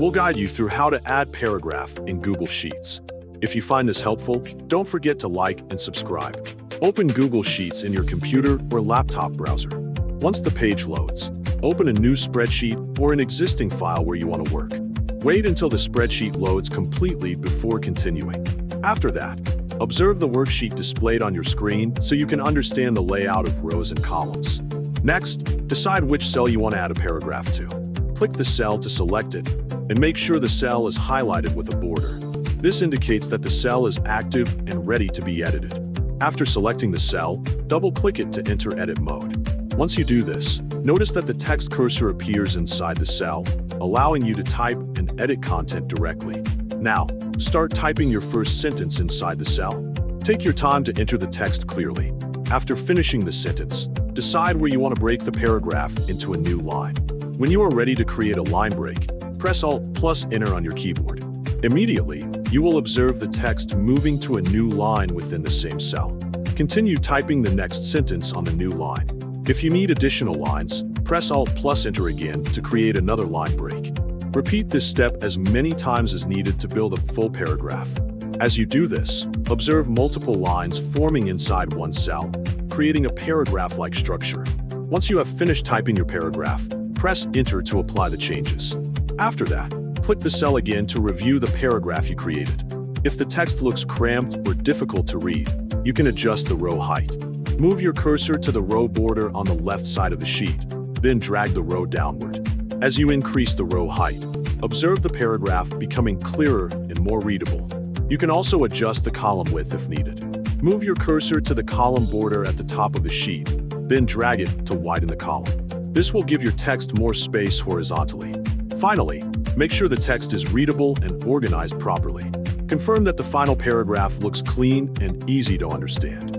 we'll guide you through how to add paragraph in Google Sheets. If you find this helpful, don't forget to like and subscribe. Open Google Sheets in your computer or laptop browser. Once the page loads, open a new spreadsheet or an existing file where you want to work. Wait until the spreadsheet loads completely before continuing. After that, observe the worksheet displayed on your screen so you can understand the layout of rows and columns. Next, decide which cell you want to add a paragraph to. Click the cell to select it, and make sure the cell is highlighted with a border. This indicates that the cell is active and ready to be edited. After selecting the cell, double-click it to enter edit mode. Once you do this, notice that the text cursor appears inside the cell, allowing you to type and edit content directly. Now, start typing your first sentence inside the cell. Take your time to enter the text clearly. After finishing the sentence, decide where you want to break the paragraph into a new line. When you are ready to create a line break, press Alt+Enter on your keyboard. Immediately, you will observe the text moving to a new line within the same cell. Continue typing the next sentence on the new line. If you need additional lines, press Alt+Enter again to create another line break. Repeat this step as many times as needed to build a full paragraph. As you do this, observe multiple lines forming inside one cell, creating a paragraph-like structure. Once you have finished typing your paragraph, press Enter to apply the changes. After that, click the cell again to review the paragraph you created. If the text looks cramped or difficult to read, you can adjust the row height. Move your cursor to the row border on the left side of the sheet, then drag the row downward. As you increase the row height, observe the paragraph becoming clearer and more readable. You can also adjust the column width if needed. Move your cursor to the column border at the top of the sheet, then drag it to widen the column. This will give your text more space horizontally. Finally, make sure the text is readable and organized properly. Confirm that the final paragraph looks clean and easy to understand.